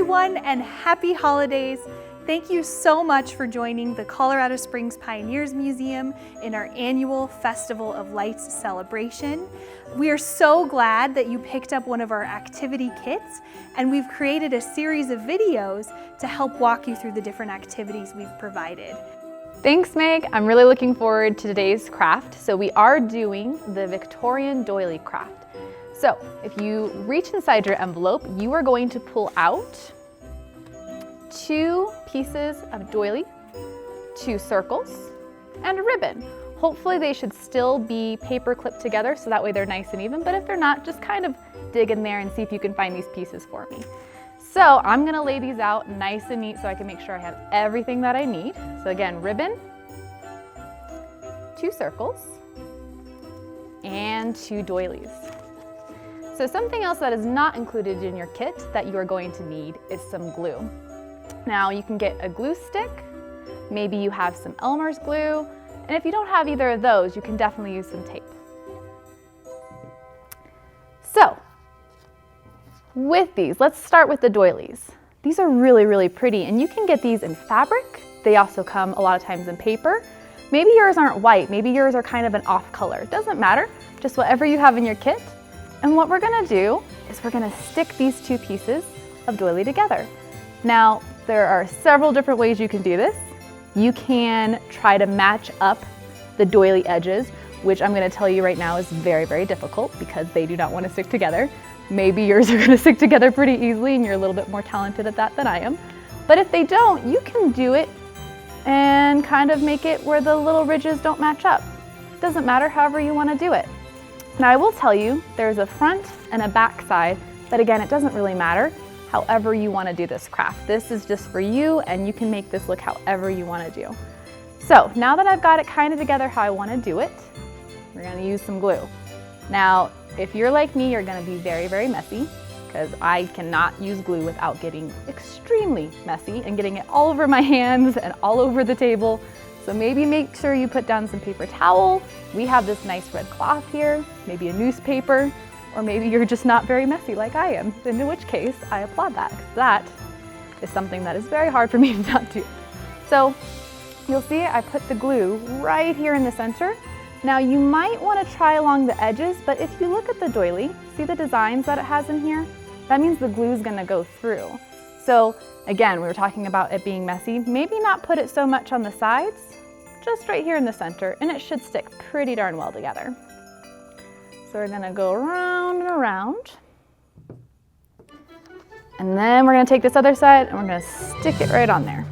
everyone, and happy holidays. Thank you so much for joining the Colorado Springs Pioneers Museum in our annual Festival of Lights celebration. We are so glad that you picked up one of our activity kits, and we've created a series of videos to help walk you through the different activities we've provided. Thanks, Meg. I'm really looking forward to today's craft. So we are doing the Victorian doily craft. So if you reach inside your envelope, you are going to pull out 2 pieces of doily, 2 circles, and a ribbon. Hopefully they should still be paper clipped together so that way they're nice and even, but if they're not, just kind of dig in there and see if you can find these pieces for me. So I'm gonna lay these out nice and neat so I can make sure I have everything that I need. So again, ribbon, 2 circles, and 2 doilies. So something else that is not included in your kit that you are going to need is some glue. Now you can get a glue stick, maybe you have some Elmer's glue, and if you don't have either of those, you can definitely use some tape. So with these, let's start with the doilies. These are really, really pretty, and you can get these in fabric. They also come a lot of times in paper. Maybe yours aren't white, maybe yours are kind of an off color. It doesn't matter, just whatever you have in your kit. And what we're gonna do is we're gonna stick these 2 pieces of doily together. Now, there are several different ways you can do this. You can try to match up the doily edges, which I'm gonna tell you right now is very, very difficult because they do not wanna stick together. Maybe yours are gonna stick together pretty easily and you're a little bit more talented at that than I am. But if they don't, you can do it and kind of make it where the little ridges don't match up. It doesn't matter, however you wanna do it. Now I will tell you, there's a front and a back side, but again, it doesn't really matter however you wanna do this craft. This is just for you and you can make this look however you wanna do. So now that I've got it kind of together how I wanna do it, we're gonna use some glue. Now, if you're like me, you're gonna be very, very messy because I cannot use glue without getting extremely messy and getting it all over my hands and all over the table. So maybe make sure you put down some paper towel. We have this nice red cloth here, maybe a newspaper, or maybe you're just not very messy like I am, in which case I applaud that, because that is something that is very hard for me to not do. So you'll see I put the glue right here in the center. Now you might want to try along the edges, but if you look at the doily, see the designs that it has in here? That means the glue is going to go through. So again, we were talking about it being messy. Maybe not put it so much on the sides, just right here in the center, and it should stick pretty darn well together. So we're gonna go around and around. And then we're gonna take this other side and we're gonna stick it right on there.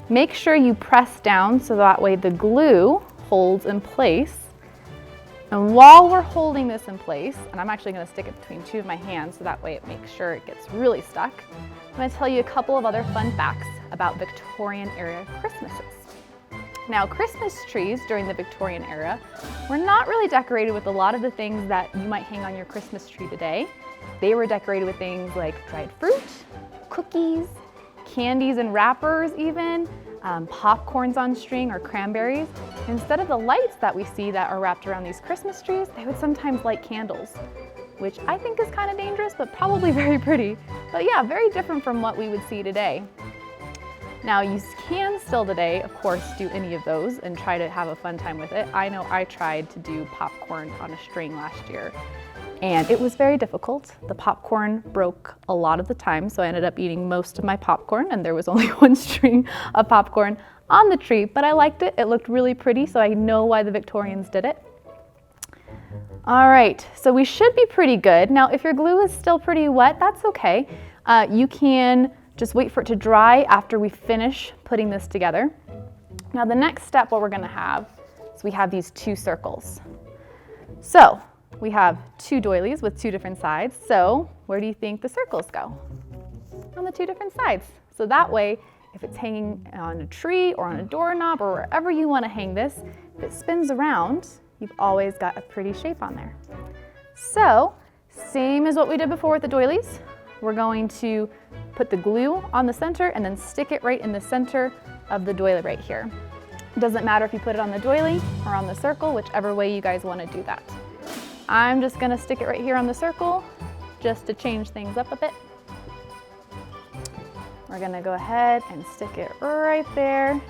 Make sure you press down so that way the glue holds in place. And while we're holding this in place, and I'm actually gonna stick it between 2 of my hands so that way it makes sure it gets really stuck, I'm gonna tell you a couple of other fun facts about Victorian era Christmases. Now, Christmas trees during the Victorian era were not really decorated with a lot of the things that you might hang on your Christmas tree today. They were decorated with things like dried fruit, cookies, candies and wrappers even, popcorns on string or cranberries. Instead of the lights that we see that are wrapped around these Christmas trees, they would sometimes light candles, which I think is kind of dangerous, but probably very pretty. But yeah, very different from what we would see today. Now you can still today, of course, do any of those and try to have a fun time with it. I know I tried to do popcorn on a string last year and it was very difficult. The popcorn broke a lot of the time, so I ended up eating most of my popcorn and there was only 1 string of popcorn on the tree, but I liked it. It looked really pretty, so I know why the Victorians did it. All right, so we should be pretty good. Now, if your glue is still pretty wet, that's okay. You can just wait for it to dry after we finish putting this together. Now the next step, what we're gonna have is we have these 2 circles. So we have 2 doilies with 2 different sides. So where do you think the circles go? On the 2 different sides. So that way, if it's hanging on a tree or on a doorknob or wherever you wanna hang this, if it spins around, you've always got a pretty shape on there. So same as what we did before with the doilies. We're going to put the glue on the center and then stick it right in the center of the doily right here. It doesn't matter if you put it on the doily or on the circle, whichever way you guys want to do that. I'm just going to stick it right here on the circle just to change things up a bit. we're gonna go ahead and stick it right there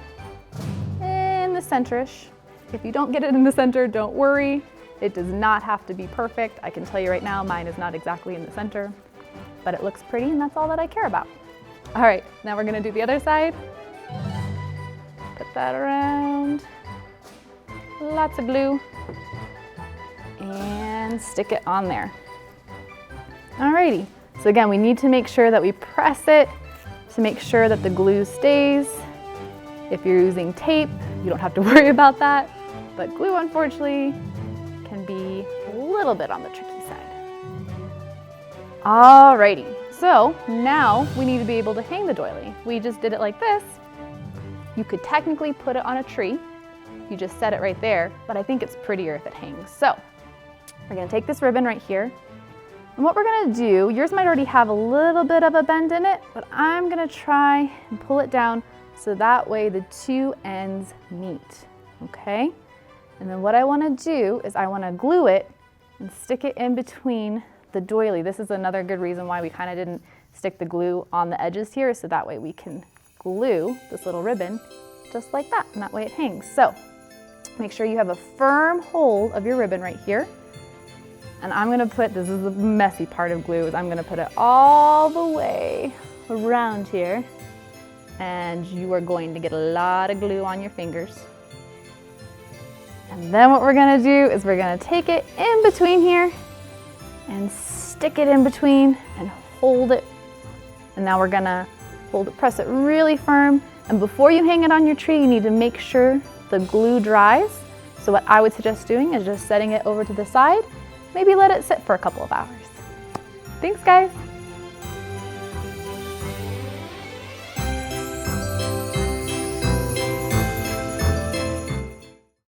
in the center-ish. If you don't get it in the center, don't worry. It does not have to be perfect. I can tell you right now, mine is not exactly in the center, but it looks pretty and that's all that I care about. All right, now we're gonna do the other side. Put that around. Lots of glue. And stick it on there. Alrighty, so again, we need to make sure that we press it to make sure that the glue stays. If you're using tape, you don't have to worry about that, but glue, unfortunately, can be a little bit on the tricky side. Alrighty, so now we need to be able to hang the doily. We just did it like this. You could technically put it on a tree. You just set it right there, but I think it's prettier if it hangs. So we're gonna take this ribbon right here, and what we're gonna do, yours might already have a little bit of a bend in it, but I'm gonna try and pull it down so that way the two ends meet, okay? And then what I wanna do is I wanna glue it and stick it in between the doily. This is another good reason why we kind of didn't stick the glue on the edges here, so that way we can glue this little ribbon just like that, and that way it hangs. So make sure you have a firm hold of your ribbon right here. And I'm gonna put, this is the messy part of glue, is I'm gonna put it all the way around here. And you are going to get a lot of glue on your fingers. And then what we're gonna do is we're gonna take it in between here and stick it in between and hold it. And now we're gonna hold it, press it really firm. And before you hang it on your tree, you need to make sure the glue dries. So what I would suggest doing is just setting it over to the side. Maybe let it sit for a couple of hours. Thanks, guys.